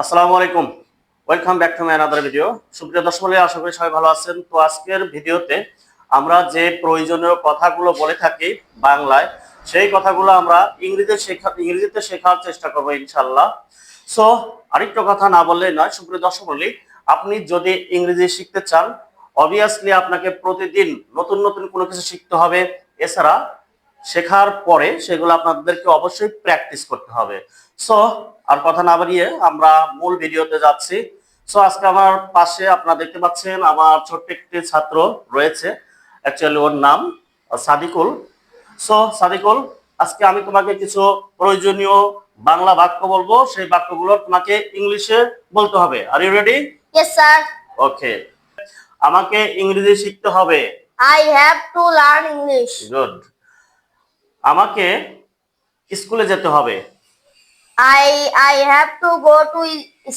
আসসালামু আলাইকুম, welcome back to my another video. সুপ্রিয় দর্শক মণ্ডলী, আশা করি সবাই ভালো আছেন। তো আজকের ভিডিওতে আমরা যে প্রয়োজনীয় কথাগুলো বলে থাকি বাংলায়, সেই কথাগুলো আমরা ইংরেজিতে শেখার চেষ্টা করবো ইনশাল্লাহ। সো আরেকটা কথা না বললেই নয়, সুপ্রিয় দর্শক মণ্ডলী, আপনি যদি ইংরেজি শিখতে চান, অবভিয়াসলি আপনাকে প্রতিদিন নতুন নতুন কোনো কিছু শিখতে হবে। এছাড়া শেখার পরে সেগুলো আপনাদেরকে অবশ্যই প্র্যাকটিস করতে হবে। সো আর কথা না বাড়িয়ে আমরা মূল ভিডিওতে যাচ্ছি। সো আজকে আমার পাশে আপনারা দেখতে পাচ্ছেন আমার ছোট্ট একটি ছাত্র রয়েছে। অ্যাকচুয়ালি ওর নাম সাদিকুল। সো সাদিকুল, আজকে আমি তোমাকে কিছু প্রয়োজনীয় বাংলা বাক্য বলবো, সেই বাক্যগুলো তোমাকে ইংলিশে বলতে হবে। Are you ready? Yes, sir. Okay. আমাকে ইংরেজি শিখতে হবে। I have to learn English. Good. আমাকে স্কুলে যেতে হবে। I have to go to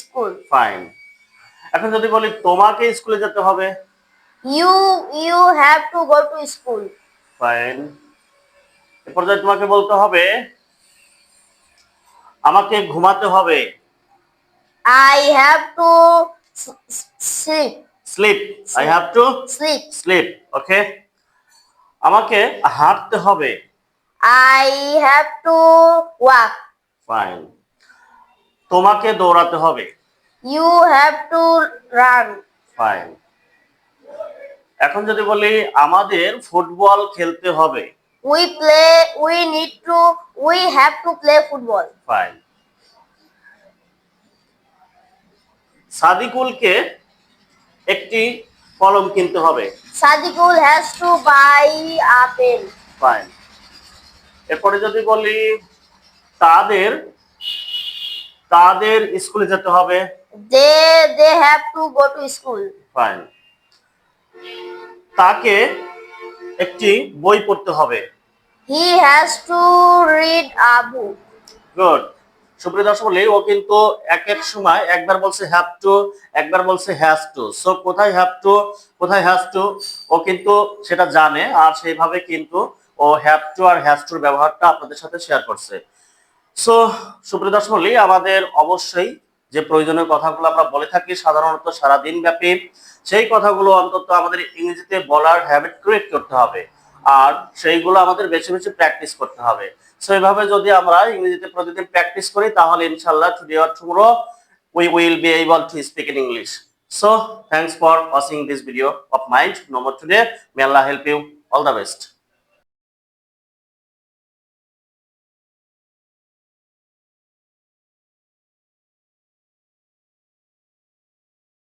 school. Fine. এখন যদি বলি তোমাকে স্কুলে যেতে হবে। You have to go to school. Fine. এরপর যদি তোমাকে বলতে হবে আমাকে ঘুমাতে হবে। I have to sleep. Sleep. I have to Sleep. Sleep. Okay. আমাকে হাঁটতে হবে। I have to walk. Fine. তোমাকে দৌড়াতে হবে। You have to run. Fine. এখন যদি বলি আমাদের ফুটবল খেলতে হবে। We have to play football. Fine. সাদিকুলকে একটি কলম কিনতে হবে। Sadikul has to buy a pen. Fine. এরপরে যদি বলি তাদের তাদের স্কুলে যেতে হবে। They have to go to school. Fine. তাকে একটি বই পড়তে হবে। He has to read a book. Good. সুপ্রিয় দর্শক মণ্ডলী, ও কিন্তু এক এক সময় একবার বলছে হ্যাভ টু, একবার বলছে হ্যাজ টু। সো কোথায় হ্যাভ টু, কোথায় হ্যাজ টু, ও কিন্তু সেটা জানে, আর সেইভাবে কিন্তু ও হ্যাভ টু আর হ্যাজ টুর ব্যবহারটা আপনাদের সাথে শেয়ার করছে। সো সুপ্রিয় দর্শক মণ্ডলী, আমাদের অবশ্যই যে প্রয়োজনীয় কথাগুলো আমরা বলে থাকি সাধারণত সারাদিন ব্যাপী, সেই কথাগুলো অন্তত আমাদের ইংরেজিতে বলার হ্যাবিট ক্রিয়েট করতে হবে, আর সেইগুলো আমাদের বেশি বেশি প্র্যাকটিস করতে হবে। সো এইভাবে যদি আমরা ইংরেজিতে প্রতিদিন প্র্যাকটিস করি, তাহলে ইনশাআল্লাহ today or tomorrow we will be able to speak in English. So thanks for watching this video of mine. No more today. May Allah help you. All the best.